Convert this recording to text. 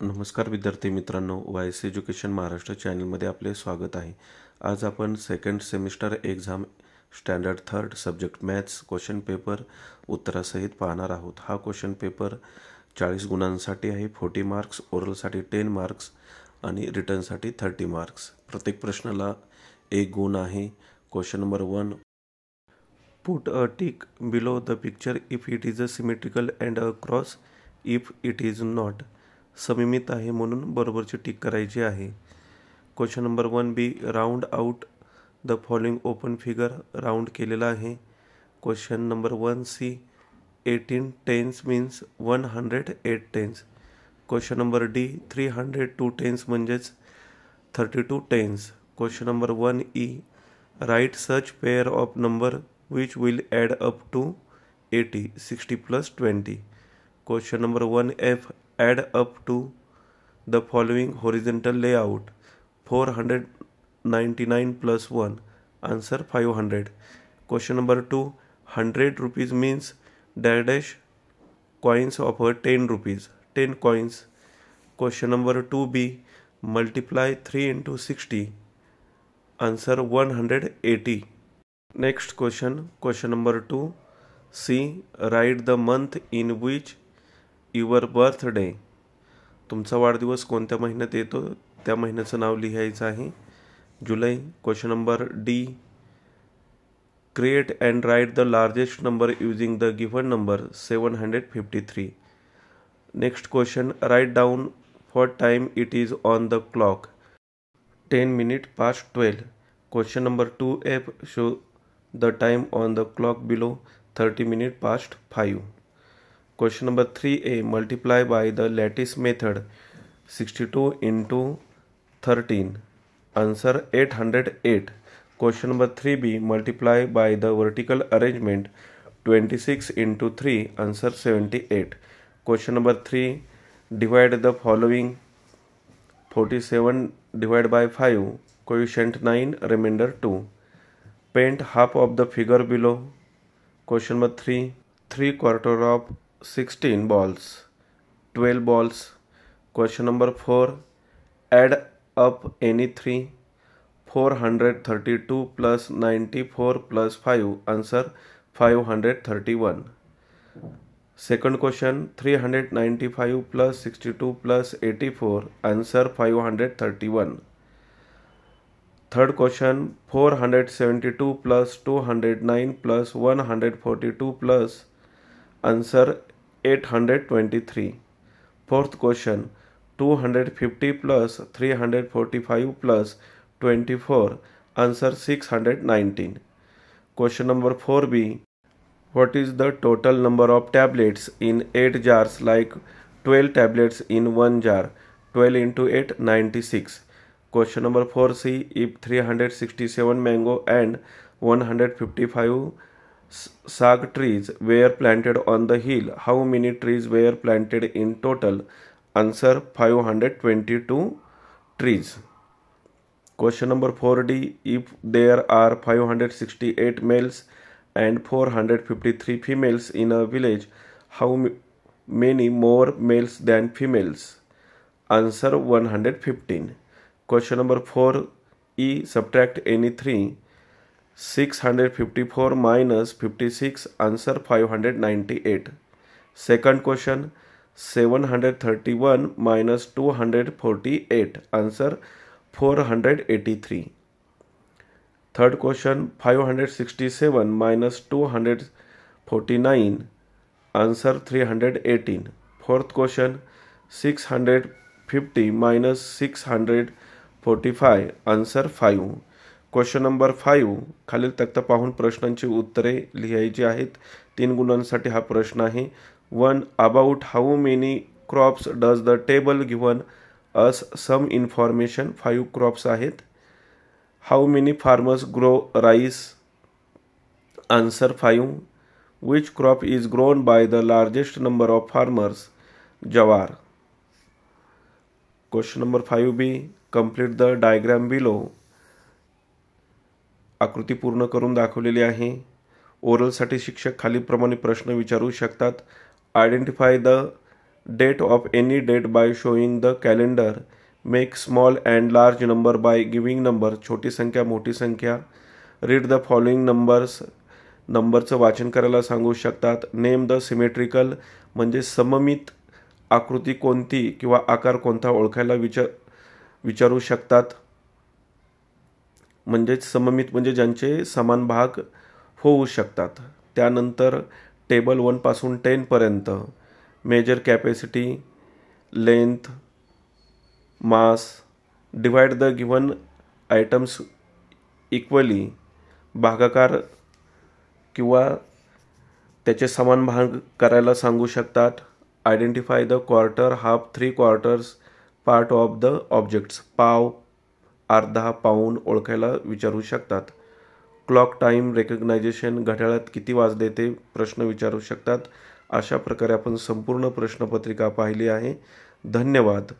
नमस्कार विद्यार्थी मित्रांनो, वायस एज्युकेशन महाराष्ट्र चॅनलमध्ये आपले स्वागत आहे। आज आपण second semester exam standard third subject maths question paper उत्तरासहित पाहणार आहोत। हा क्वेश्चन पेपर 40 गुणांसाठी आहे, 40 मार्क्स, ओरलसाठी 10 मार्क्स आणि रिटर्नसाठी 30 मार्क्स। प्रत्येक प्रश्नाला 1 गुण आहे। Question number 1, put a tick below the picture if it is a symmetrical and a cross if it is not। सममित आहे म्हणून बरोबरची टिक करायची आहे। Question number 1B, round out the following open figure, round केलेला आहे। Question number 1C, 18 tens means 108 tens. Question number D, 302 tens म्हणजेच 32 tens. Question number 1E, right such pair of number which will add up to 80, 60 plus 20। Question number 1F, add up to the following horizontal layout, 499 plus 1, answer 500। Question number 2, 100 rupees means dash coins of 10 rupees, 10 coins। Question number 2B, multiply 3 into 60, answer 180। Next question, question number 2C, write the month in which your birthday, तुमचा वाढदिवस कोणत्या महिन्यात येतो त्या महिन्याचं नाव लिहायचं आहे, जुलै। Question number D, create and write the largest number using the given number 753। Next question, write down what time it is on the clock, 10 minutes past 12। Question number 2F, show the time on the clock below, 30 minutes past 5। Question number 3A, multiply by the lattice method, 62 into 13, answer 808। Question number 3B, multiply by the vertical arrangement, 26 into 3, answer 78। Question number 3, divide the following, 47 divided by 5, quotient 9, remainder 2। Paint half of the figure below। Question number 3, 3/4 of 16 balls, 12 balls। Question number 4, add up any three, 432 plus 94 plus 5, answer 531। Second question, 395 plus 62 plus 84, answer 531। Third question, 472 plus 209 plus 142 plus, answer 823। Fourth question, 250 plus 345 plus 24, answer 619। Question number 4B, what is the total number of tablets in 8 jars like 12 tablets in 1 jar, 12 into 8, 96। Question number 4C, if 367 mango and 155 sag trees were planted on the hill, how many trees were planted in total, answer 522 trees। Question number 4D, if there are 568 males and 453 females in a village, how many more males than females, answer 115। Question number 4E, subtract any three, 654 minus 56, answer 598। Second question, 731 minus 248, answer 483। Third question, 567 minus 249, answer 318। Fourth question, 650 minus 645, answer 5। Question number 5, खालील तक्ता पाहून प्रश्नांची उत्तरे लिहायची आहेत। 3 गुणांसाठी हा प्रश्न आहे। 1, about how many crops does the table given us some information, 5 crops आहेत। How many farmers grow rice, answer 5। Which crop is grown by the largest number of farmers, jowar. Question number 5B, complete the diagram below, आकृती पूर्ण करून दाखवलेली आहे। ओरलसाठी शिक्षक खालीलप्रमाणे प्रश्न विचारू शकतात। Identify the date of any date by showing the calendar. Make small and large number by giving number. छोटी संख्या मोठी संख्या. Read the following numbers. नंबरचं वाचन करायला सांगू शकतात. नेम द सिमेट्रिकल म्हणजे सममित आकृती कोणती किंवा आकार कोणता ओळखायला विचारू शकतात. म्हणजेच सममित म्हणजे ज्यांचे समान भाग होऊ शकतात. त्यानंतर टेबल 1 पासून 10 पर्यंत measure capacity, length, mass, divide the given items equally. भागाकार किंवा त्याचे समान भाग करायला सांगू शकतात. Identify the quarter, half, 3 quarters, part of the objects. पाव, अर्धा, पाऊण ओळखायला विचारू शकतात. क्लॉक टाईम रेकग्नायझेशन, घड्याळात किती वाजले ते प्रश्न विचारू शकतात. अशा प्रकारे आपण संपूर्ण प्रश्नपत्रिका पाहिली आहे. धन्यवाद.